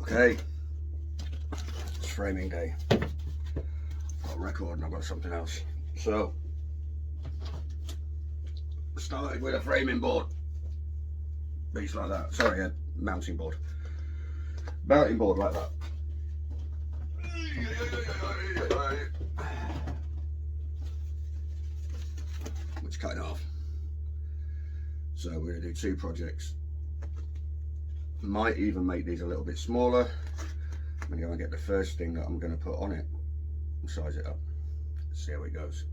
Okay, it's framing day. I've got a record and I've got something else. So, started with a framing board. Piece like that. Sorry, a mounting board. Mounting board like that. Which cut it off. So we're going to do 2 projects. Might even make these a little bit smaller. I'm going to go and get the first thing that I'm going to put on it and size it up. See how it goes.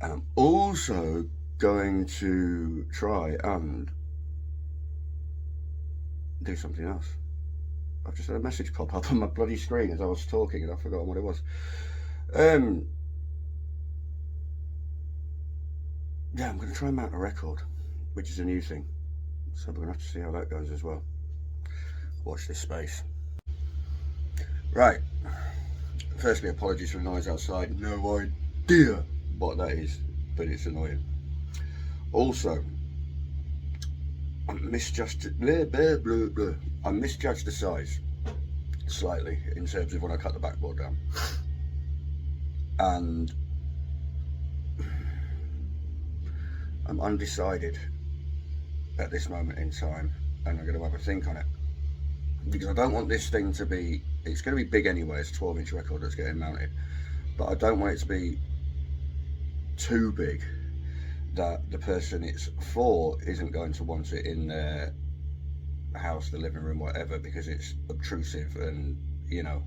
And I'm also going to try and do something else. I've just had a message pop up on my bloody screen as I was talking and I've forgotten what it was. Yeah, I'm going to try and mount a record, which is a new thing. So we're going to have to see how that goes as well. Watch this space. Right. Firstly, apologies for the noise outside. No idea what that is, but it's annoying. Also, I misjudged the size slightly in terms of when I cut the backboard down. And I'm undecided at this moment in time, and I'm going to have a think on it, because I don't want this thing to be, it's going to be big anyway, it's a 12-inch record that's getting mounted, but I don't want it to be too big that the person it's for isn't going to want it in their house, the living room, whatever, because it's obtrusive and, you know,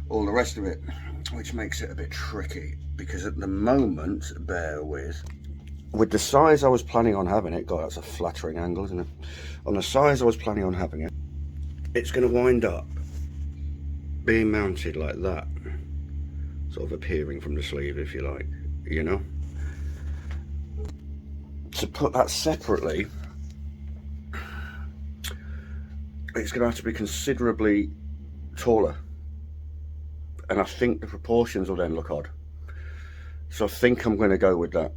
all the rest of it, which makes it a bit tricky. Because at the moment, bear with the size I was planning on having it, God, that's a flattering angle, isn't it? On the size I was planning on having it, it's going to wind up being mounted like that, sort of appearing from the sleeve, if you like, you know. To put that separately, it's going to have to be considerably taller, and I think the proportions will then look odd. So I think I'm going to go with that.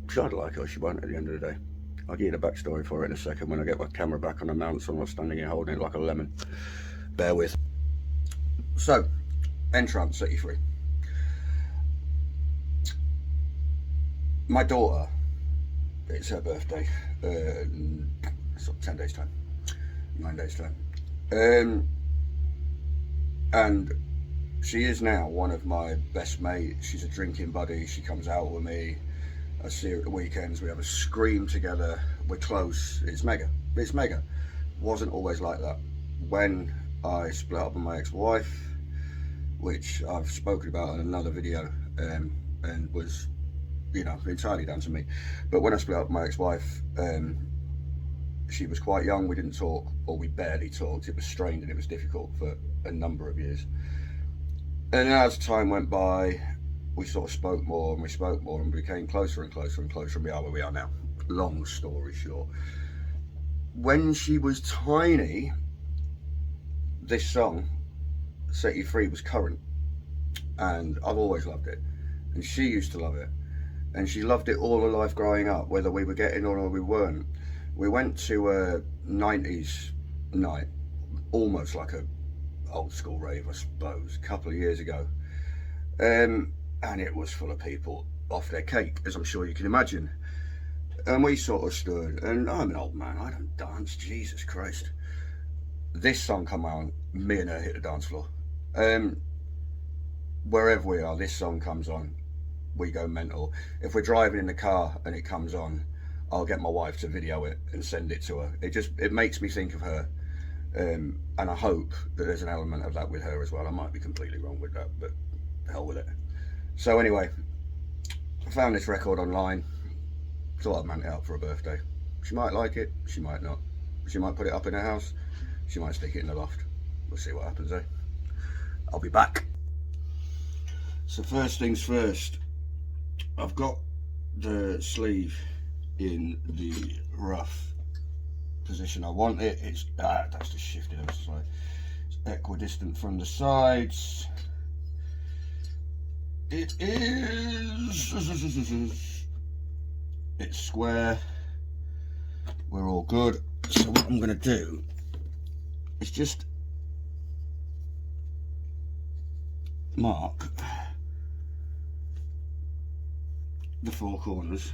She either like it or she won't at the end of the day. I'll give you the backstory for it in a second when I get my camera back on the mount, so I'm not standing here holding it like a lemon. Bear with. So, entrance, set you free. My daughter, it's her birthday, sort of 10 days time, 9 days time, and she is now one of my best mates. She's a drinking buddy. She comes out with me. I see her at the weekends. We have a scream together. We're close. It's mega. It's mega. Wasn't always like that. When I split up with my ex-wife, which I've spoken about in another video, and was, you know, entirely down to me. But when I split up with my ex-wife, she was quite young. We didn't talk, or we barely talked. It was strained and it was difficult for a number of years. And as time went by, we sort of spoke more and we spoke more and became closer and closer and closer, and we are where we are now. Long story short, when she was tiny, this song, Set You Free, was current, and I've always loved it, and she used to love it, and she loved it all her life growing up, whether we were getting on or we weren't. We went to a 90s night, almost like a old school rave, I suppose, a couple of years ago, and it was full of people off their cake, as I'm sure you can imagine. And we sort of stood, and I'm an old man, I don't dance, Jesus Christ. This song come on, me and her hit the dance floor. Wherever we are, this song comes on, we go mental. If we're driving in the car and it comes on, I'll get my wife to video it and send it to her. It makes me think of her, and I hope that there's an element of that with her as well. I might be completely wrong with that, but the hell with it. So anyway, I found this record online, thought I'd mount it up for a birthday. She might like it, she might not. She might put it up in her house, she might stick it in the loft. We'll see what happens, eh? I'll be back. So first things first, I've got the sleeve in the rough position I want it. It's that's just shifted ever so slightly. It's equidistant from the sides. It is, it's square, we're all good. So what I'm going to do is just mark the 4 corners.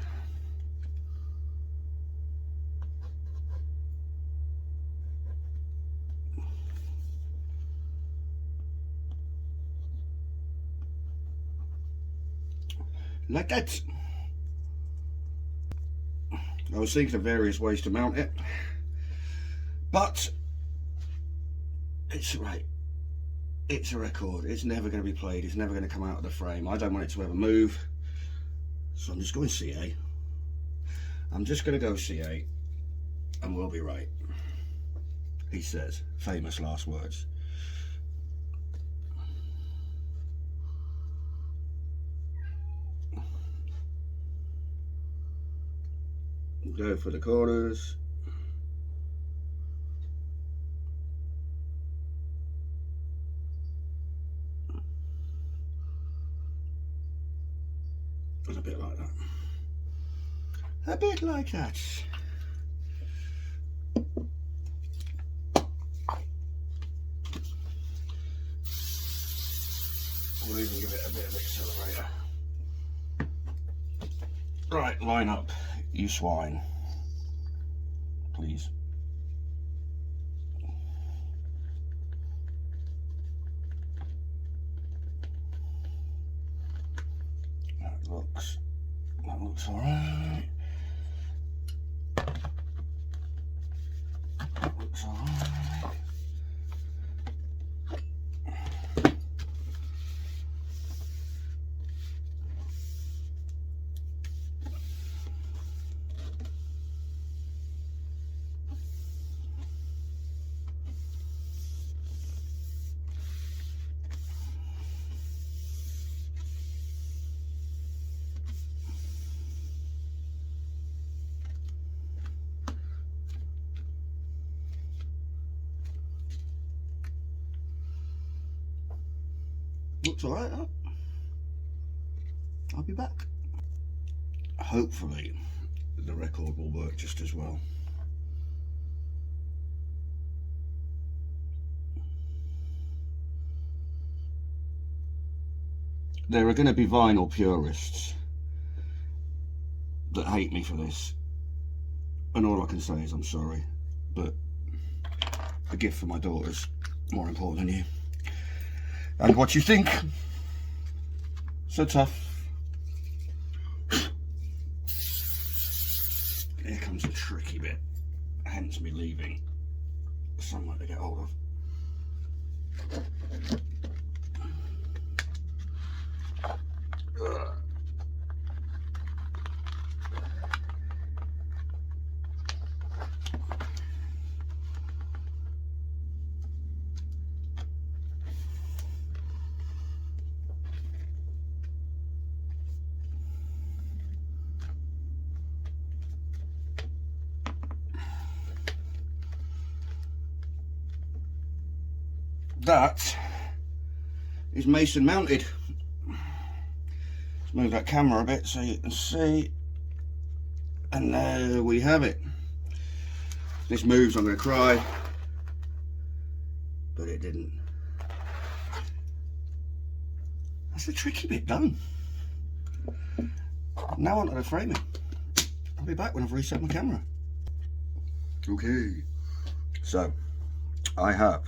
Like that. I was thinking of various ways to mount it, but it's right. It's a record. It's never going to be played. It's never going to come out of the frame. I don't want it to ever move. So I'm just going CA. I'm just going to go CA and we'll be right. He says, famous last words. Go for the corners. And a bit like that. A bit like that. We'll even give it a bit of accelerator. Right, line up, you swine. Please. That looks alright. That looks alright. Looks alright, huh? I'll be back. Hopefully the record will work just as well. There are going to be vinyl purists that hate me for this, and all I can say is I'm sorry, but a gift for my daughter's more important than you. And what you think. So tough. Here comes the tricky bit, hence me leaving somewhere to get hold of. That is mason mounted. Let's move that camera a bit so you can see. And there we have it. This moves, I'm going to cry. But it didn't. That's the tricky bit done. Now onto the framing. I'll be back when I've reset my camera. Okay. So, I have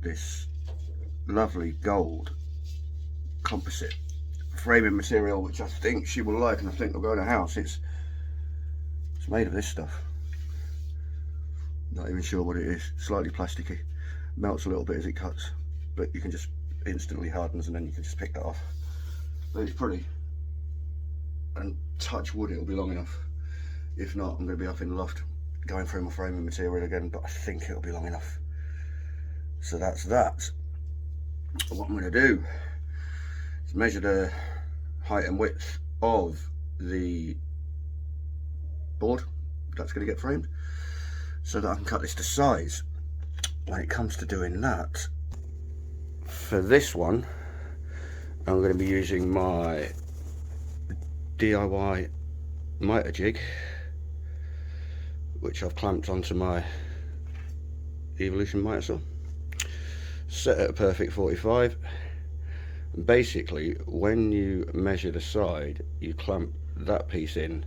this lovely gold composite framing material which I think she will like, and I think will go in her house. It's made of this stuff. Not even sure what it is. Slightly plasticky. Melts a little bit as it cuts, but you can just instantly hardens and then you can just pick that off. But it's pretty. And touch wood, it'll be long enough. If not, I'm going to be up in the loft going through my framing material again, but I think it'll be long enough. So that's that. What I'm going to do is measure the height and width of the board that's going to get framed, so that I can cut this to size. When it comes to doing that, for this one, I'm going to be using my DIY miter jig, which I've clamped onto my Evolution miter saw, set at a perfect 45. And basically, when you measure the side, you clamp that piece in,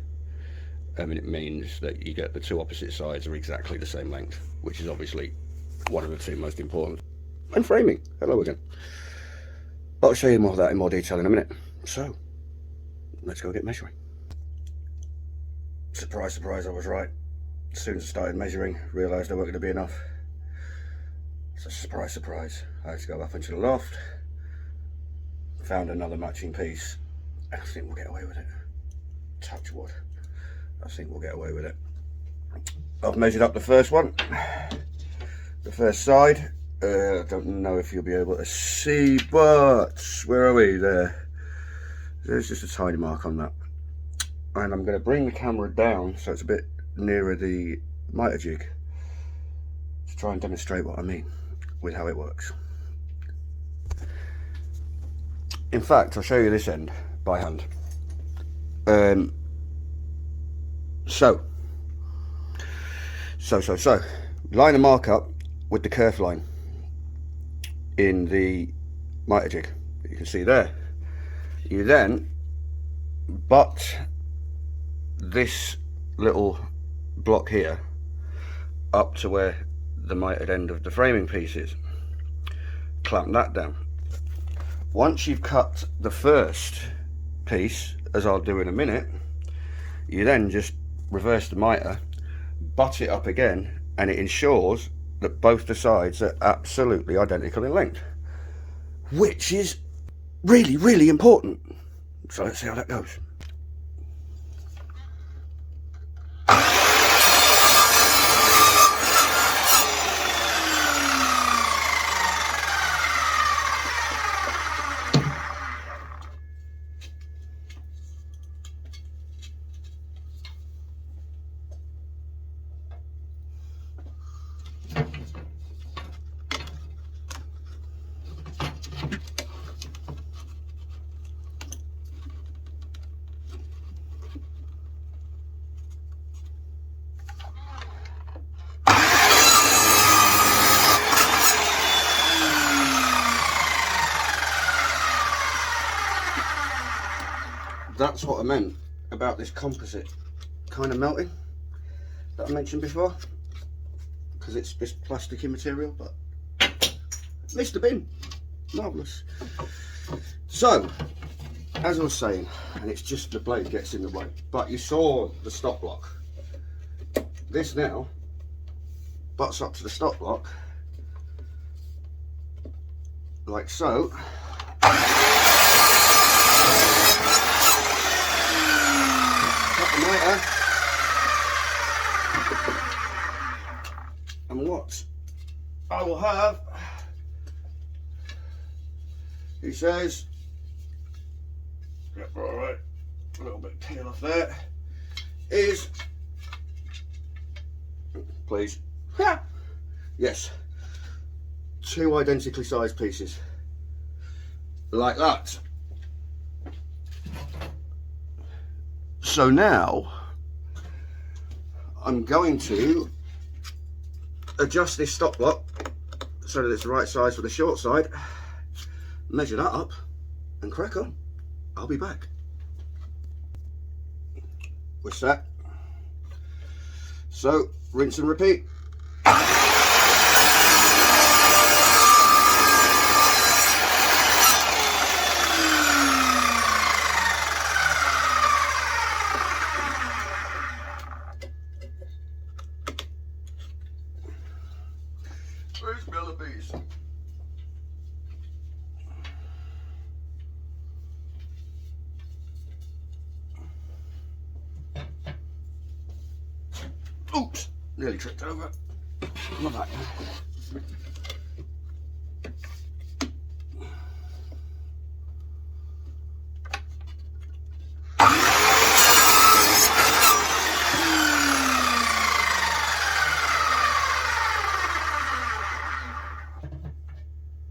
and it means that you get the two opposite sides are exactly the same length, which is obviously one of the two most important. And framing. Hello again. I'll show you more of that in more detail in a minute. So, let's go get measuring. Surprise, surprise, I was right. As soon as I started measuring, realised there weren't going to be enough. So surprise, surprise, I had to go up into the loft, found another matching piece, and I think we'll get away with it. Touch wood. I think we'll get away with it. I've measured up the first one, the first side. I don't know if you'll be able to see, but where are we? There. There's just a tiny mark on that. And I'm going to bring the camera down so it's a bit nearer the miter jig to try and demonstrate what I mean with how it works. In fact, I'll show you this end by hand. So line the mark up with the kerf line in the miter jig. You can see there. You then butt this little block here up to where the mitered end of the framing piece is. Clamp that down. Once you've cut the first piece, as I'll do in a minute, you then just reverse the miter, butt it up again, and it ensures that both the sides are absolutely identical in length, which is really, really important. So let's see how that goes. That's what I meant about this composite kind of melting that I mentioned before, because it's this plasticky material, but missed the bin. Marvellous. So, as I was saying, and it's just the blade gets in the way, but you saw the stop block. This now butts up to the stop block like so. And what I will have, he says, yep, all right, a little bit of peel off there, is, please, yes, two identically sized pieces, like that. So now I'm going to adjust this stop block so that it's the right size for the short side, measure that up and crack on. I'll be back. We're set. So rinse and repeat. Where's Millibees? Oops, nearly tripped over. My back.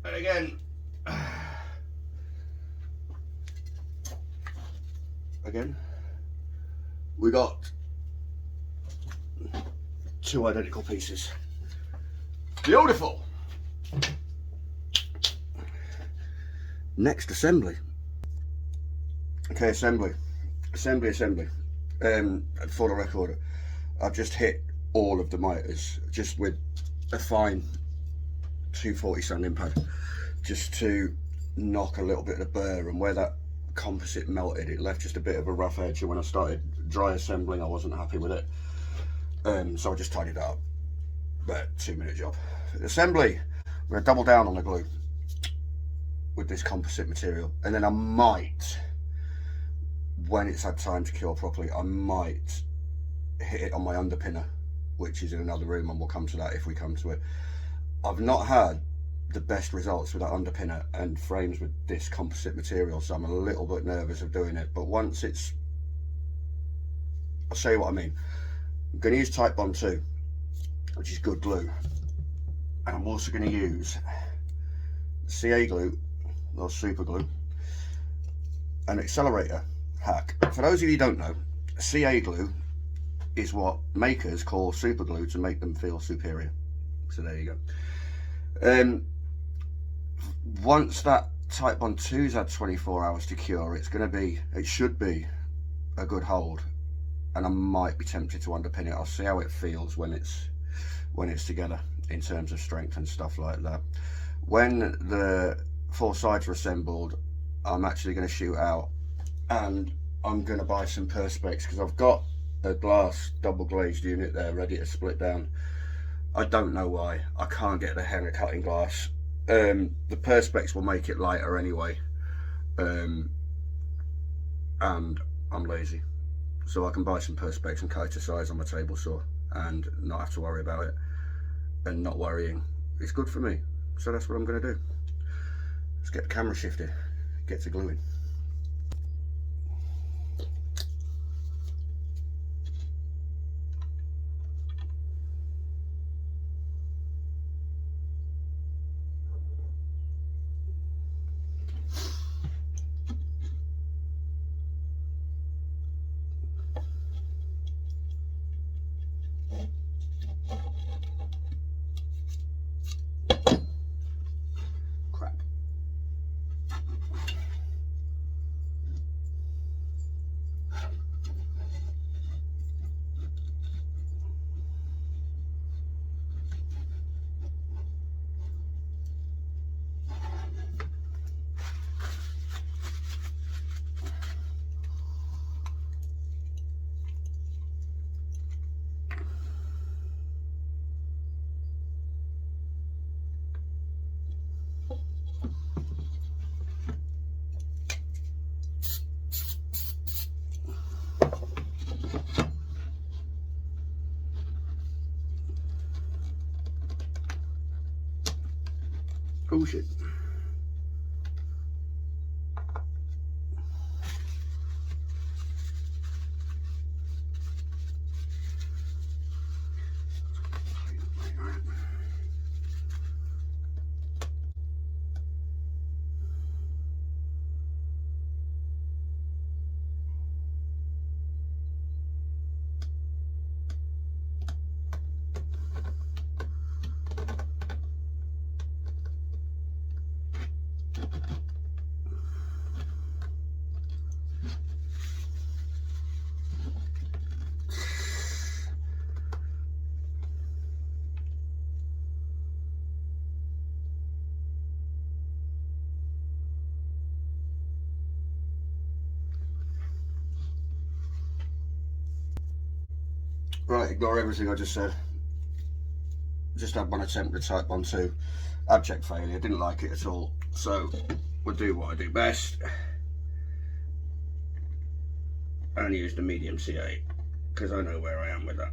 And again, we got 2 identical pieces. Beautiful. Next assembly. Okay, assembly. For the record, I've just hit all of the miters just with a fine 240 sanding pad, just to knock a little bit of the burr, and where that composite melted, it left just a bit of a rough edge, and when I started dry assembling I wasn't happy with it, so I just tidied that up. But 2-minute job. Assembly, we're gonna double down on the glue with this composite material, and then I might, when it's had time to cure properly, I might hit it on my underpinner, which is in another room, and we'll come to that if we come to it. I've not had the best results with that underpinner and frames with this composite material, so I'm a little bit nervous of doing it, but once it's, I'll show you what I mean. I'm going to use Type Bond 2, which is good glue, and I'm also going to use CA glue, or super glue, an accelerator hack. For those of you who don't know, CA glue is what makers call super glue to make them feel superior. So there you go. Once that Type Bond 2's had 24 hours to cure, it should be a good hold, and I might be tempted to underpin it. I'll see how it feels when it's together in terms of strength and stuff like that. When the 4 sides are assembled, I'm actually going to shoot out, and I'm going to buy some perspex, because I've got a glass double glazed unit there ready to split down. I don't know why I can't get the hang of cutting glass. The perspex will make it lighter anyway, and I'm lazy, so I can buy some perspex and cut it to size on my table saw and not have to worry about it. And not worrying is good for me, so that's what I'm going to do. Let's get the camera shifted, get to gluing. Crap. Oh shit. Right, ignore everything I just said. Just had one attempt with Type Bond 2. Abject failure, didn't like it at all. So we'll do what I do best and use the medium CA, because I know where I am with that.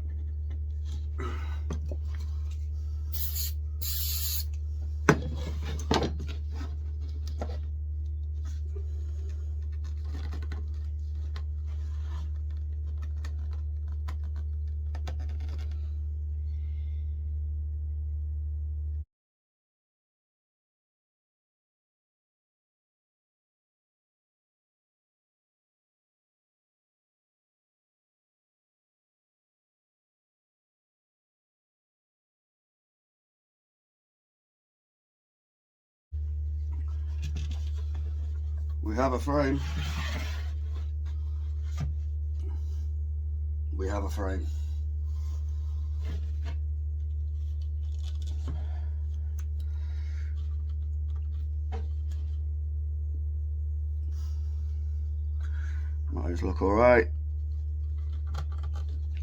We have a frame. We have a frame. Might look alright.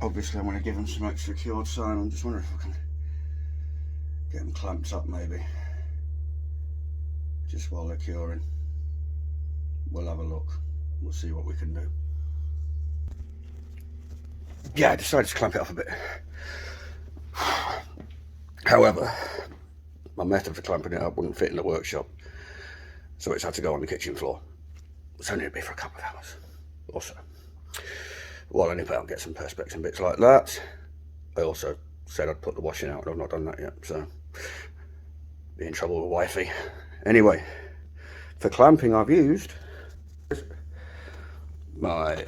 Obviously I'm going to give them some extra cured sign. I'm just wondering if I can get them clamped up maybe, just while they're curing. We'll have a look. We'll see what we can do. Yeah, I decided to clamp it off a bit. However, my method for clamping it up wouldn't fit in the workshop, so it's had to go on the kitchen floor. It's only to be for a couple of hours or so. While I nip out and get some perspex and bits like that. I also said I'd put the washing out, and I've not done that yet, so be in trouble with wifey. Anyway, for clamping I've used my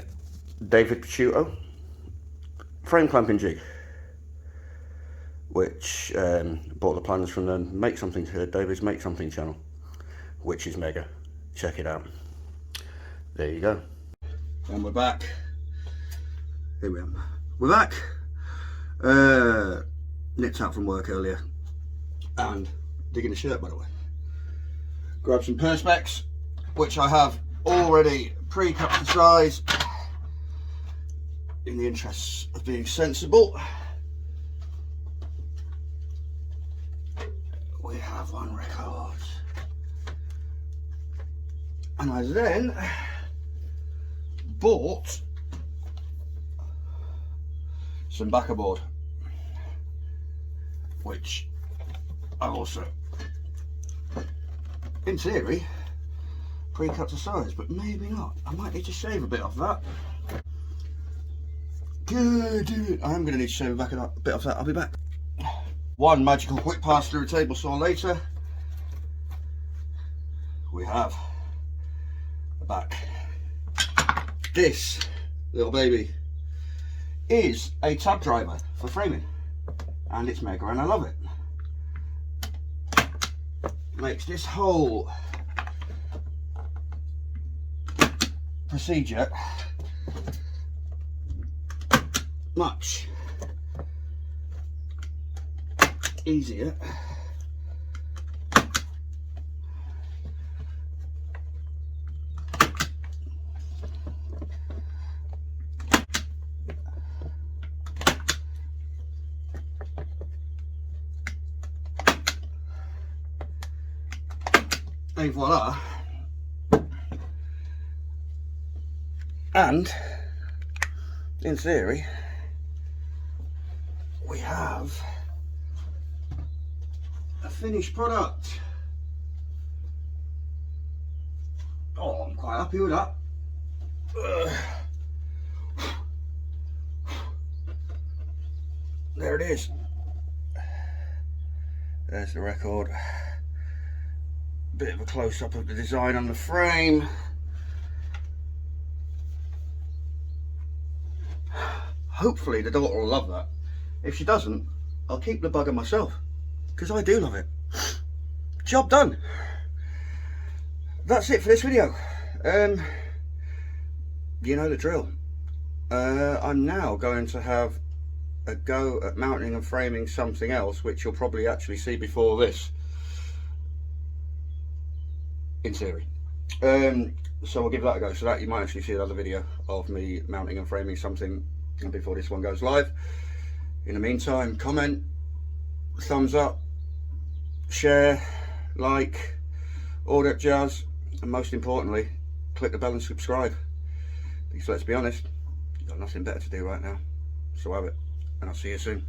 Chippystu frame clamping jig, which bought the plans from the David's Make Something channel, which is mega. Check it out. There you go. And we're back. Here we are. We're back. Nipped out from work earlier and digging a shirt, by the way. Grab some perspex, which I have already pre-cut to size in the interests of being sensible. We have one record, and I then bought some backer board, which I also, in theory, pre-cut to size, but maybe not. I might need to shave a bit off that. Good. I am going to need to shave a bit off that. I'll be back. One magical quick pass through a table saw later, we have a back. This little baby is a tab driver for framing, and it's mega, and I love it. Makes this whole procedure much easier. And voila. And in theory we have a finished product. Oh, I'm quite happy with that. There it is. There's the record. Bit of a close-up of the design on the frame. Hopefully the daughter will love that. If she doesn't, I'll keep the bugger myself, because I do love it. Job done. That's it for this video. You know the drill. I'm now going to have a go at mounting and framing something else, which you'll probably actually see before this, in theory. So we'll give that a go. So that you might actually see another video of me mounting and framing something before this one goes live. In the meantime, comment, thumbs up, share, like, all that jazz, and most importantly, click the bell and subscribe, because let's be honest, you've got nothing better to do right now. So have it, and I'll see you soon.